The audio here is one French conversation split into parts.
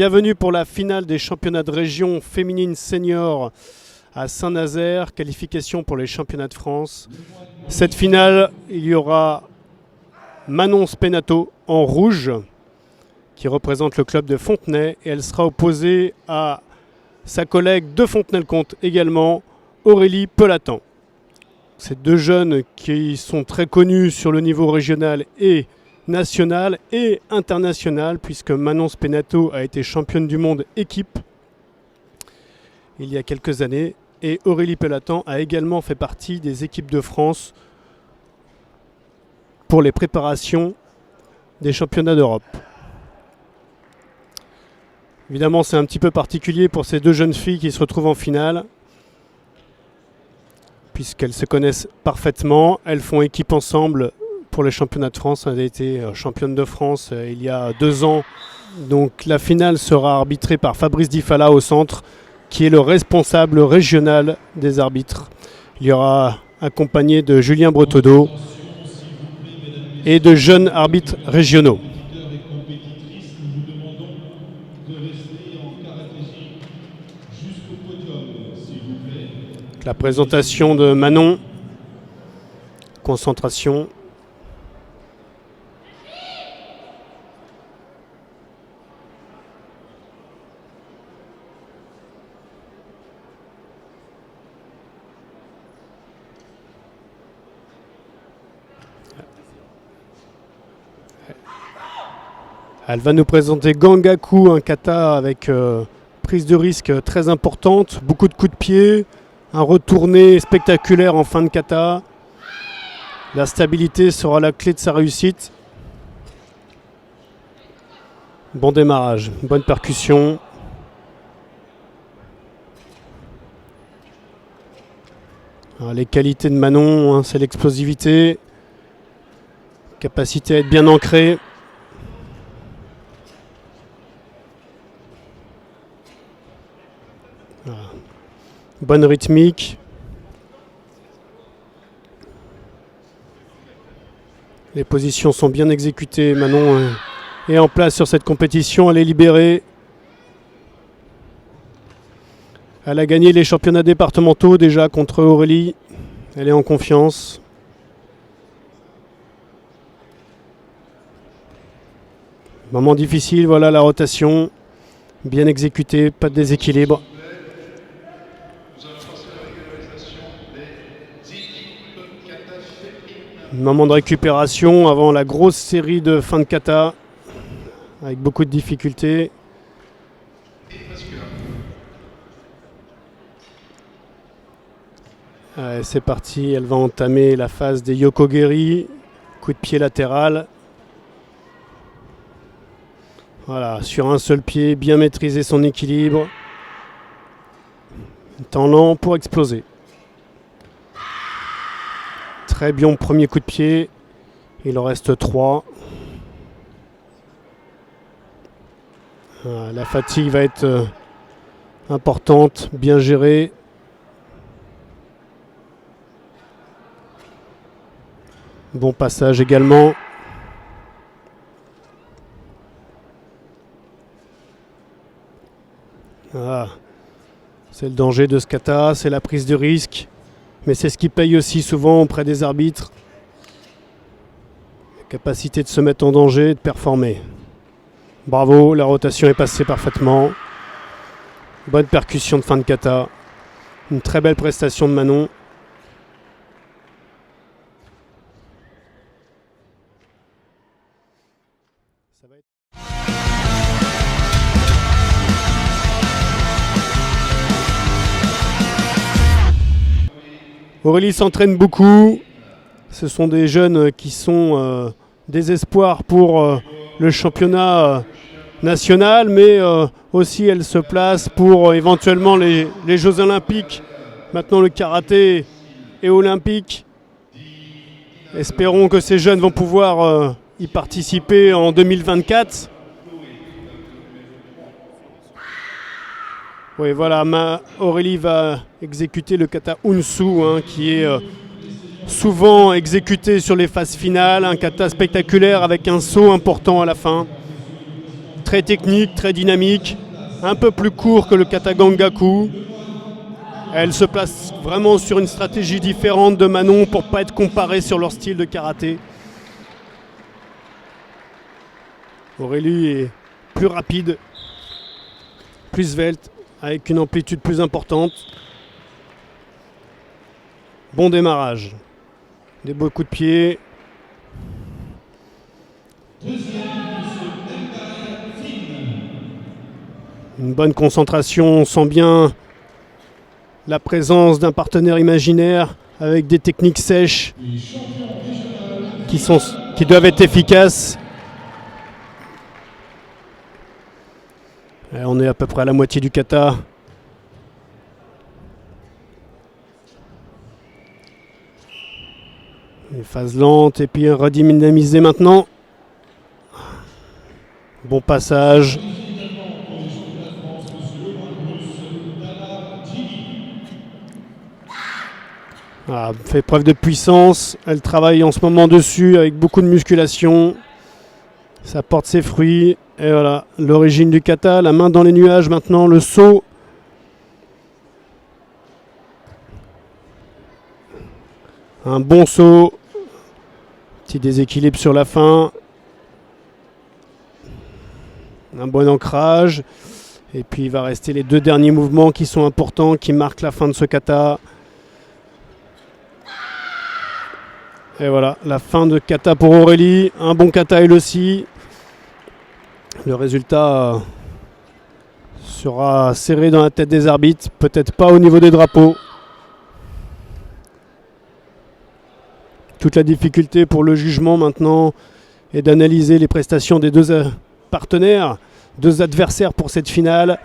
Bienvenue pour la finale des championnats de région féminine senior à Saint-Nazaire, qualification pour les championnats de France. Cette finale, il y aura Manon Spenato en rouge, qui représente le club de Fontenay, et elle sera opposée à sa collègue de Fontenay-le-Comte également, Aurélie Pelatan. Ces deux jeunes qui sont très connus sur le niveau régional et national et international, puisque Manon Spenato a été championne du monde équipe il y a quelques années, et Aurélie Pelatan a également fait partie des équipes de France pour les préparations des championnats d'Europe. Évidemment, c'est un petit peu particulier pour ces deux jeunes filles qui se retrouvent en finale, puisqu'elles se connaissent parfaitement. Elles font équipe ensemble pour les championnats de France. Elles ont été championnes de France il y a 2 ans. Donc la finale sera arbitrée par Fabrice Difala au centre, qui est le responsable régional des arbitres. Il y aura accompagné de Julien Bretodeau et de jeunes arbitres régionaux. La présentation de Manon. Concentration. Elle va nous présenter Gangaku, un kata avec prise de risque très importante, beaucoup de coups de pied, un retourné spectaculaire en fin de kata. La stabilité sera la clé de sa réussite. Bon démarrage, bonne percussion. Alors, les qualités de Manon, c'est l'explosivité, capacité à être bien ancrée. Voilà. Bonne rythmique. Les positions sont bien exécutées. Manon est en place sur cette compétition. Elle est libérée. Elle a gagné les championnats départementaux déjà contre Aurélie. Elle est en confiance. Moment difficile, voilà la rotation. Bien exécutée, pas de déséquilibre. Moment de récupération avant la grosse série de fin de kata, avec beaucoup de difficultés. Allez, c'est parti, elle va entamer la phase des yokogeri, coup de pied latéral. Voilà, sur un seul pied, bien maîtriser son équilibre. Temps lent pour exploser. Très bien, premier coup de pied. Il en reste 3. La fatigue va être importante, bien gérée. Bon passage également. Voilà. C'est le danger de ce kata, c'est la prise de risque. Mais c'est ce qui paye aussi souvent auprès des arbitres. La capacité de se mettre en danger et de performer. Bravo, la rotation est passée parfaitement. Bonne percussion de fin de kata. Une très belle prestation de Manon. Aurélie s'entraîne beaucoup. Ce sont des jeunes qui sont des espoirs pour le championnat national, mais aussi elle se place pour éventuellement les Jeux Olympiques. Maintenant le karaté est olympique. Espérons que ces jeunes vont pouvoir y participer en 2024. Oui, voilà, Aurélie va exécuter le kata Unsu, qui est souvent exécuté sur les phases finales. Un kata spectaculaire avec un saut important à la fin. très technique, très dynamique, un peu plus court que le kata Gangaku. Elle se place vraiment sur une stratégie différente de Manon pour ne pas être comparée sur leur style de karaté. Aurélie est plus rapide, plus svelte, avec une amplitude plus importante. Bon démarrage. Des beaux coups de pied. Une bonne concentration, on sent bien la présence d'un partenaire imaginaire avec des techniques sèches qui doivent être efficaces. Et on est à peu près à la moitié du kata. Une phase lente et puis redynamisé maintenant. Bon passage. Voilà, fait preuve de puissance. Elle travaille en ce moment dessus avec beaucoup de musculation. Ça porte ses fruits. Et voilà, l'origine du kata, la main dans les nuages maintenant, le saut. Un bon saut. Petit déséquilibre sur la fin. Un bon ancrage. Et puis il va rester les deux derniers mouvements qui sont importants, qui marquent la fin de ce kata. Et voilà, la fin de kata pour Aurélie. Un bon kata elle aussi. Le résultat sera serré dans la tête des arbitres. Peut-être pas au niveau des drapeaux. Toute la difficulté pour le jugement maintenant est d'analyser les prestations des deux partenaires, deux adversaires pour cette finale.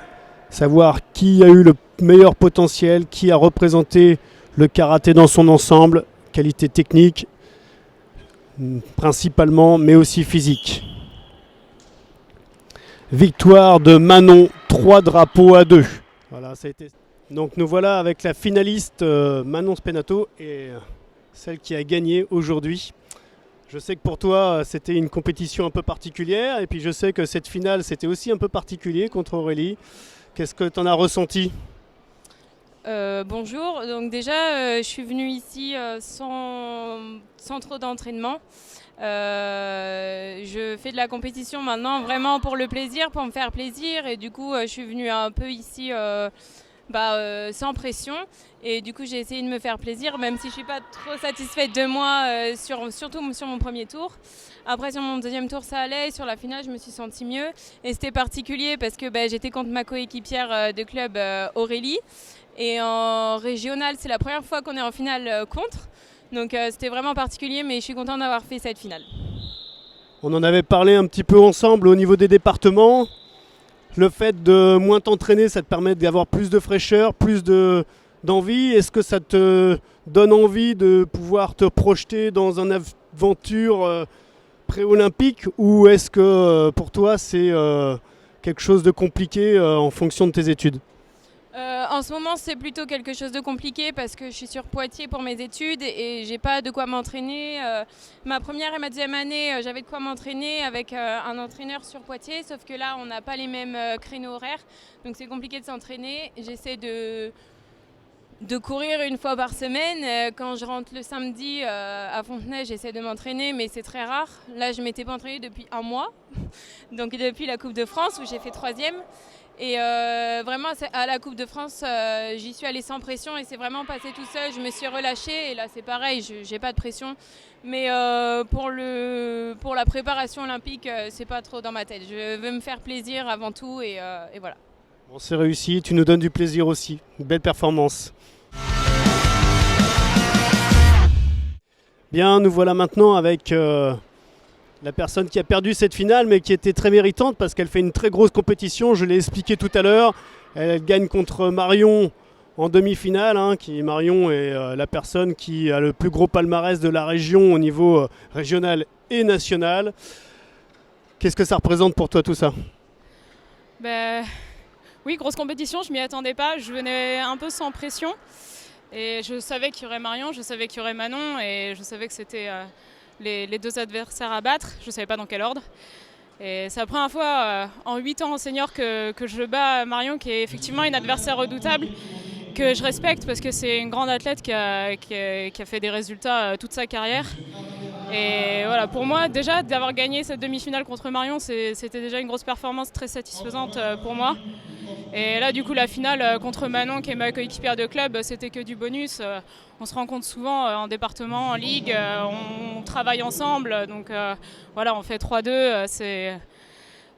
Savoir qui a eu le meilleur potentiel, qui a représenté le karaté dans son ensemble. Qualité technique, principalement, mais aussi physique. Victoire de Manon, 3 drapeaux à 2. Voilà, ça a été... Donc nous voilà avec la finaliste Manon Spenato et celle qui a gagné aujourd'hui. Je sais que pour toi c'était une compétition un peu particulière et puis je sais que cette finale c'était aussi un peu particulier contre Aurélie. Qu'est-ce que tu en as ressenti ? Bonjour, donc déjà je suis venue ici sans trop d'entraînement. Je fais de la compétition maintenant vraiment pour le plaisir, pour me faire plaisir et du coup je suis venue un peu ici sans pression et du coup j'ai essayé de me faire plaisir même si je ne suis pas trop satisfaite de moi surtout sur mon premier tour. Après sur mon deuxième tour ça allait, sur la finale je me suis sentie mieux et c'était particulier parce que j'étais contre ma coéquipière de club Aurélie. Et en régional, c'est la première fois qu'on est en finale contre. Donc c'était vraiment particulier, mais je suis contente d'avoir fait cette finale. On en avait parlé un petit peu ensemble au niveau des départements. Le fait de moins t'entraîner, ça te permet d'avoir plus de fraîcheur, plus d'envie. Est-ce que ça te donne envie de pouvoir te projeter dans une aventure pré-olympique ou est-ce que pour toi c'est quelque chose de compliqué en fonction de tes études ? En ce moment, c'est plutôt quelque chose de compliqué parce que je suis sur Poitiers pour mes études et j'ai pas de quoi m'entraîner. Ma première et ma deuxième année, j'avais de quoi m'entraîner avec un entraîneur sur Poitiers, sauf que là, on n'a pas les mêmes créneaux horaires, donc c'est compliqué de s'entraîner. J'essaie de courir une fois par semaine. Quand je rentre le samedi à Fontenay, j'essaie de m'entraîner, mais c'est très rare. Là, je m'étais pas entraînée depuis un mois, donc depuis la Coupe de France où j'ai fait 3e. Et vraiment, à la Coupe de France, j'y suis allée sans pression et c'est vraiment passé tout seul. Je me suis relâchée et là, c'est pareil, je n'ai pas de pression. Mais pour la préparation olympique, c'est pas trop dans ma tête. Je veux me faire plaisir avant tout et voilà. Bon, c'est réussi, tu nous donnes du plaisir aussi. Une belle performance. Bien, nous voilà maintenant avec la personne qui a perdu cette finale mais qui était très méritante parce qu'elle fait une très grosse compétition, je l'ai expliqué tout à l'heure. Elle gagne contre Marion en demi-finale. Marion est la personne qui a le plus gros palmarès de la région au niveau régional et national. Qu'est-ce que ça représente pour toi tout ça ? Oui, grosse compétition, je m'y attendais pas. Je venais un peu sans pression. Et je savais qu'il y aurait Marion, je savais qu'il y aurait Manon et je savais que c'était les deux adversaires à battre. Je ne savais pas dans quel ordre. Et c'est la première fois en 8 ans en senior que je bats Marion, qui est effectivement une adversaire redoutable, que je respecte parce que c'est une grande athlète qui a fait des résultats toute sa carrière. Et voilà, pour moi, déjà, d'avoir gagné cette demi-finale contre Marion, c'était déjà une grosse performance très satisfaisante pour moi. Et là, du coup, la finale contre Manon, qui est ma coéquipière de club, c'était que du bonus. On se rencontre souvent en département, en ligue, on travaille ensemble. Donc voilà, on fait 3-2.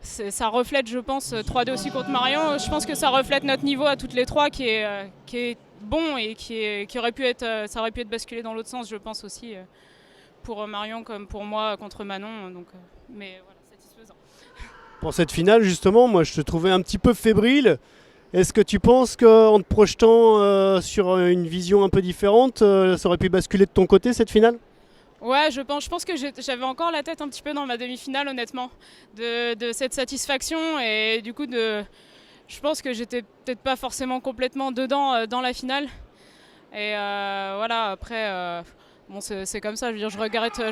Ça reflète, je pense, 3-2 aussi contre Marion. Je pense que ça reflète notre niveau à toutes les trois qui est bon et qui aurait pu être, ça aurait pu être basculé dans l'autre sens, je pense aussi, pour Marion comme pour moi contre Manon. Donc, mais voilà, satisfaisant. Pour cette finale, justement, moi je te trouvais un petit peu fébrile. Est-ce que tu penses qu'en te projetant sur une vision un peu différente, ça aurait pu basculer de ton côté cette finale ? Ouais, je pense que j'avais encore la tête un petit peu dans ma demi-finale, honnêtement, de cette satisfaction et du coup je pense que j'étais peut-être pas forcément complètement dedans dans la finale. Et voilà, après, bon, c'est comme ça, je veux dire, je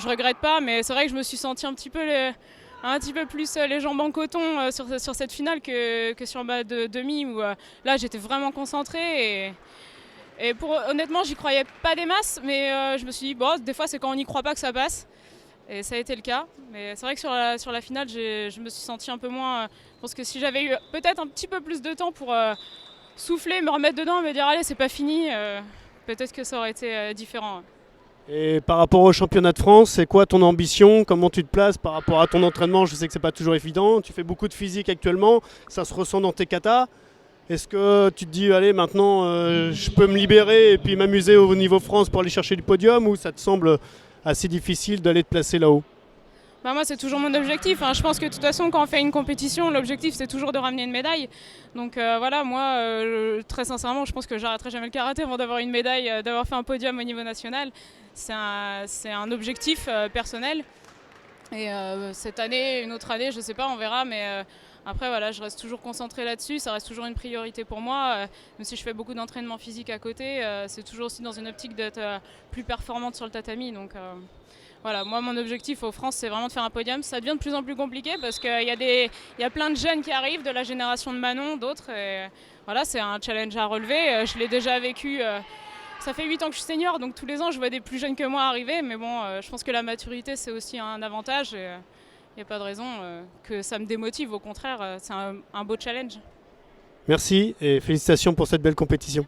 regrette pas, mais c'est vrai que je me suis sentie un petit peu plus les jambes en coton sur cette finale que sur ma demi où là j'étais vraiment concentrée et honnêtement j'y croyais pas des masses, mais je me suis dit bon, des fois c'est quand on n'y croit pas que ça passe et ça a été le cas. Mais c'est vrai que sur la finale je me suis sentie un peu moins, je pense que si j'avais eu peut-être un petit peu plus de temps pour souffler, me remettre dedans, me dire allez c'est pas fini, peut-être que ça aurait été différent. Et par rapport au championnat de France, c'est quoi ton ambition ? Comment tu te places par rapport à ton entraînement ? Je sais que c'est pas toujours évident. Tu fais beaucoup de physique actuellement, ça se ressent dans tes katas. Est-ce que tu te dis, allez, maintenant, je peux me libérer et puis m'amuser au niveau France pour aller chercher du podium, ou ça te semble assez difficile d'aller te placer là-haut ? Bah moi c'est toujours mon objectif, hein. Je pense que de toute façon quand on fait une compétition, l'objectif c'est toujours de ramener une médaille. Donc voilà, moi très sincèrement je pense que j'arrêterai jamais le karaté avant d'avoir une médaille, d'avoir fait un podium au niveau national. C'est un objectif personnel. Et cette année, une autre année, je sais pas, on verra, mais après voilà, je reste toujours concentrée là-dessus, ça reste toujours une priorité pour moi. Même si je fais beaucoup d'entraînement physique à côté, c'est toujours aussi dans une optique d'être plus performante sur le tatami. Donc voilà, moi mon objectif aux France c'est vraiment de faire un podium. Ça devient de plus en plus compliqué parce qu'il y a plein de jeunes qui arrivent de la génération de Manon, d'autres. Et voilà, c'est un challenge à relever. Je l'ai déjà vécu. Ça fait 8 ans que je suis senior, donc tous les ans je vois des plus jeunes que moi arriver. Mais bon, je pense que la maturité c'est aussi un avantage. Et il n'y a pas de raison que ça me démotive. Au contraire, c'est un beau challenge. Merci et félicitations pour cette belle compétition.